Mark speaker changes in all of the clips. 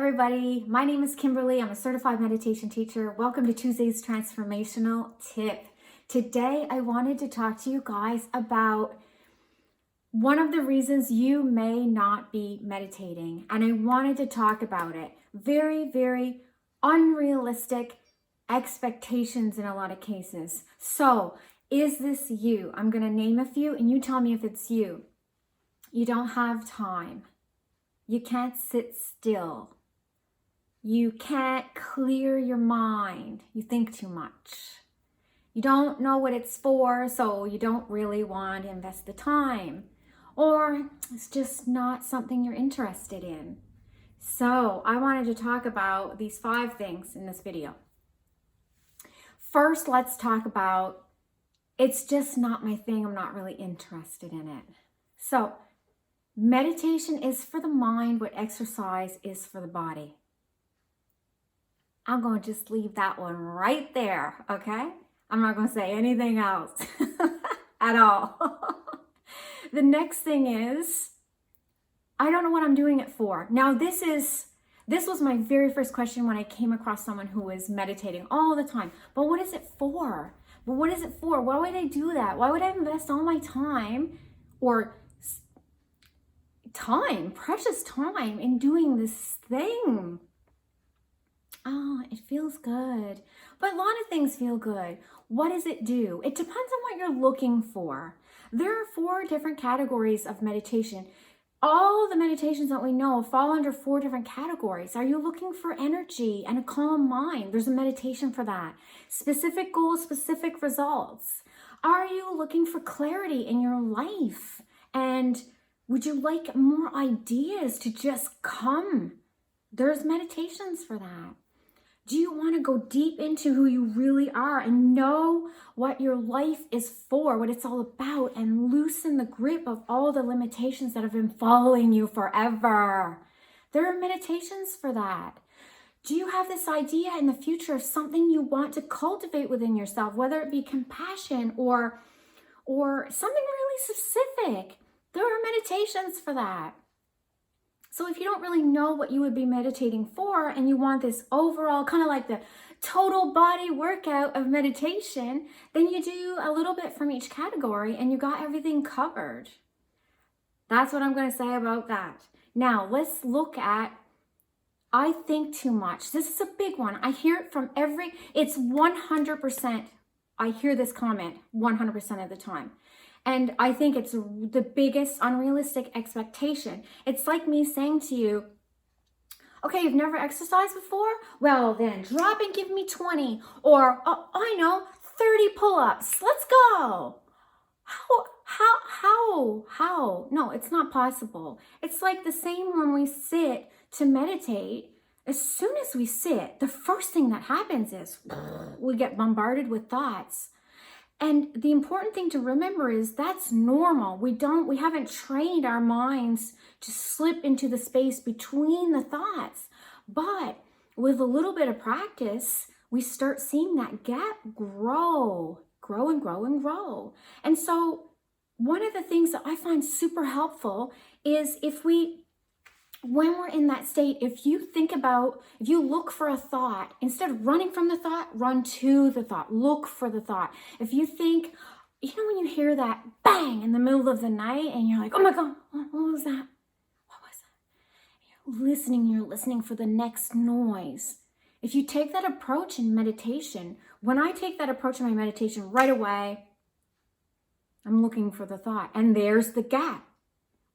Speaker 1: everybody. My name is Kimberly. I'm a certified meditation teacher. Welcome to Tuesday's Transformational Tip. Today, I wanted to talk to you guys about one of the reasons you may not be meditating. And I wanted to talk about it. Very, very unrealistic expectations in a lot of cases. So, is this you? I'm going to name a few and you tell me if it's you. You don't have time. You can't sit still. You can't clear your mind. You think too much. You don't know what it's for, so you don't really want to invest the time. Or it's just not something you're interested in. So I wanted to talk about these 5 things in this video. First, let's talk about it's just not my thing. I'm not really interested in it. So meditation is for the mind what exercise is for the body. I'm going to just leave that one right there, okay? I'm not going to say anything else at all. The next thing is, I don't know what I'm doing it for. Now, this was my very first question when I came across someone who was meditating all the time. But what is it for? But what is it for? Why would I do that? Why would I invest all my time or precious time in doing this thing? Oh, it feels good. But a lot of things feel good. What does it do? It depends on what you're looking for. There are 4 different categories of meditation. All the meditations that we know fall under 4 different categories. Are you looking for energy and a calm mind? There's a meditation for that. Specific goals, specific results. Are you looking for clarity in your life? And would you like more ideas to just come? There's meditations for that. Do you want to go deep into who you really are and know what your life is for, what it's all about, and loosen the grip of all the limitations that have been following you forever? There are meditations for that. Do you have this idea in the future of something you want to cultivate within yourself, whether it be compassion or something really specific? There are meditations for that. So if you don't really know what you would be meditating for and you want this overall kind of like the total body workout of meditation, then you do a little bit from each category and you got everything covered. That's what I'm going to say about that. Now let's look at I think too much. This is a big one. I hear it from it's 100%. I hear this comment 100% of the time. And I think it's the biggest unrealistic expectation. It's like me saying to you, okay, you've never exercised before? Well, then drop and give me 20. Or, oh, I know, 30 pull-ups. Let's go. How? No, it's not possible. It's like the same when we sit to meditate. As soon as we sit, the first thing that happens is we get bombarded with thoughts. And the important thing to remember is that's normal. We haven't trained our minds to slip into the space between the thoughts. But with a little bit of practice, we start seeing that gap grow and grow and grow. And so one of the things that I find super helpful is when we're in that state, if you look for a thought, instead of running from the thought, run to the thought, look for the thought. If you think, when you hear that bang in the middle of the night and you're like, oh my God, what was that? What was that? You're listening for the next noise. If you take that approach in meditation, when I take that approach in my meditation right away, I'm looking for the thought and there's the gap.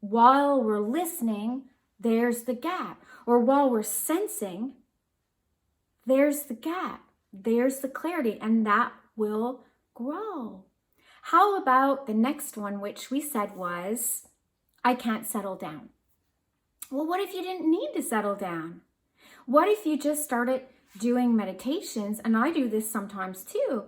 Speaker 1: While we're listening, there's the gap. Or while we're sensing, there's the gap. There's the clarity, and that will grow. How about the next one, which we said was, I can't settle down. Well, what if you didn't need to settle down? What if you just started doing meditations, and I do this sometimes too.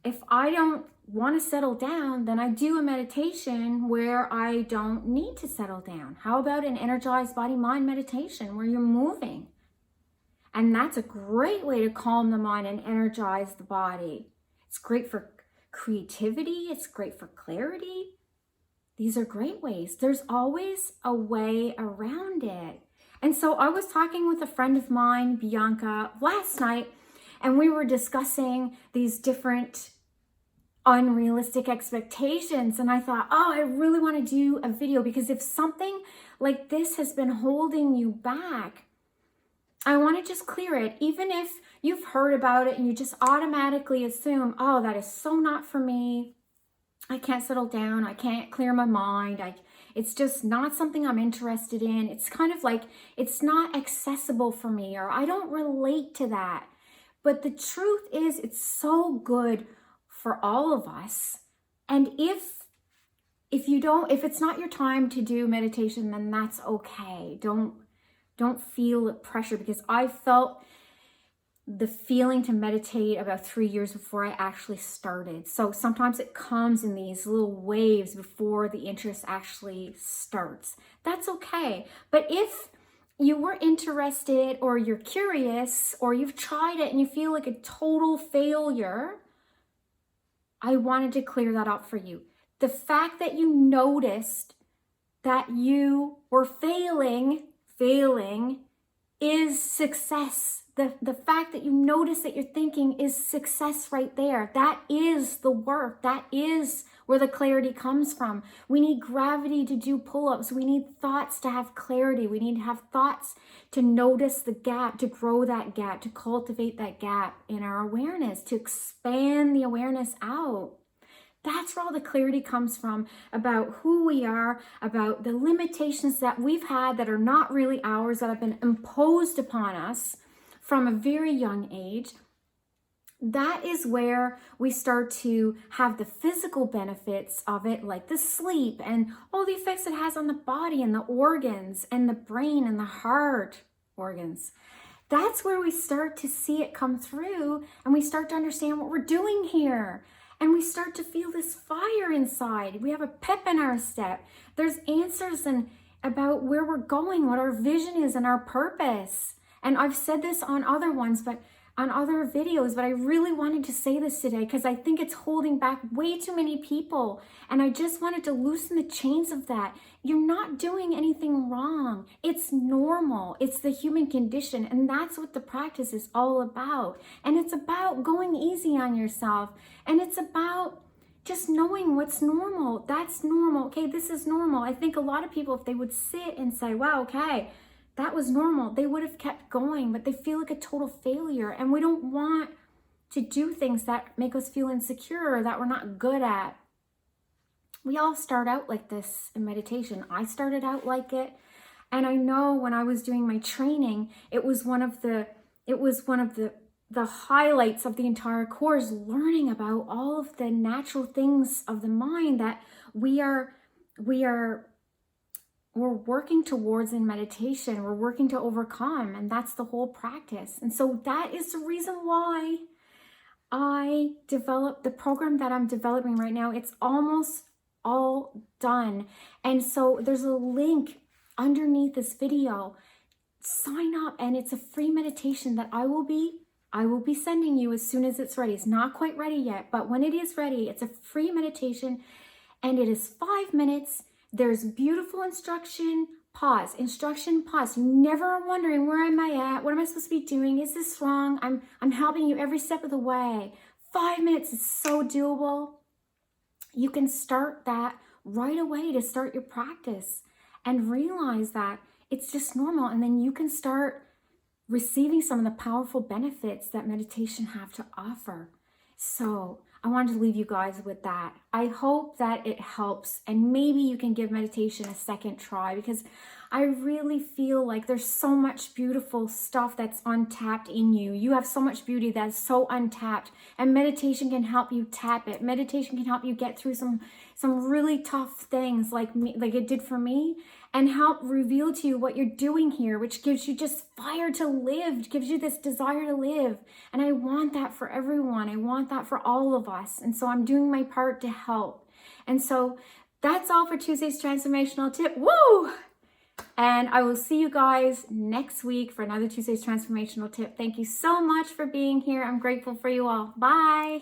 Speaker 1: If I don't want to settle down, then I do a meditation where I don't need to settle down. How about an energized body-mind meditation where you're moving? And that's a great way to calm the mind and energize the body. It's great for creativity. It's great for clarity. These are great ways. There's always a way around it. And so I was talking with a friend of mine, Bianca, last night, and we were discussing these different unrealistic expectations. And I thought, oh, I really want to do a video, because if something like this has been holding you back, I want to just clear it. Even if you've heard about it and you just automatically assume, oh, that is so not for me. I can't settle down. I can't clear my mind. It's just not something I'm interested in. It's kind of like, it's not accessible for me, or I don't relate to that. But the truth is, it's so good for all of us. And if it's not your time to do meditation, then that's okay. Don't feel pressure, because I felt the feeling to meditate about 3 years before I actually started. So sometimes it comes in these little waves before the interest actually starts. That's okay. But if you were interested, or you're curious, or you've tried it and you feel like a total failure, I wanted to clear that up for you. The fact that you noticed that you were failing is success. The fact that you notice that you're thinking is success right there. That is the work. That is where the clarity comes from. We need gravity to do pull-ups. We need thoughts to have clarity. We need to have thoughts to notice the gap, to grow that gap, to cultivate that gap in our awareness, to expand the awareness out. That's where all the clarity comes from, about who we are, about the limitations that we've had that are not really ours, that have been imposed upon us from a very young age. That is where we start to have the physical benefits of it, like the sleep and all the effects it has on the body and the organs and the brain and the heart organs. That's where we start to see it come through, and we start to understand what we're doing here. And we start to feel this fire inside. We have a pep in our step. There's answers about where we're going, what our vision is and our purpose. And I've said this on other videos, but I really wanted to say this today because I think it's holding back way too many people. And I just wanted to loosen the chains of that. You're not doing anything wrong. It's normal. It's the human condition. And that's what the practice is all about. And it's about going easy on yourself. And it's about just knowing what's normal. That's normal. Okay, this is normal. I think a lot of people, if they would sit and say, wow, okay, that was normal, they would have kept going, but they feel like a total failure. And we don't want to do things that make us feel insecure or that we're not good at. We all start out like this in meditation. I started out like it. And I know when I was doing my training, it was one of the highlights of the entire course, learning about all of the natural things of the mind that we're working towards in meditation. We're working to overcome, and that's the whole practice. And so that is the reason why I developed the program that I'm developing right now. It's almost all done. And so there's a link underneath this video. Sign up, and it's a free meditation that I will be sending you as soon as it's ready. It's not quite ready yet, but when it is ready, it's a free meditation, and it is 5 minutes. There's beautiful instruction, pause. You never are wondering, where am I at? What am I supposed to be doing? Is this wrong? I'm helping you every step of the way. 5 minutes is so doable. You can start that right away to start your practice and realize that it's just normal. And then you can start receiving some of the powerful benefits that meditation have to offer. So I wanted to leave you guys with that. I hope that it helps, and maybe you can give meditation a second try, because I really feel like there's so much beautiful stuff that's untapped in you. You have so much beauty that's so untapped, and meditation can help you tap it. Meditation can help you get through some really tough things like it did for me, and help reveal to you what you're doing here, which gives you just fire to live, gives you this desire to live. And I want that for everyone. I want that for all of us. And so I'm doing my part to help. And so that's all for Tuesday's Transformational Tip. Woo! And I will see you guys next week for another Tuesday's Transformational Tip. Thank you so much for being here. I'm grateful for you all. Bye.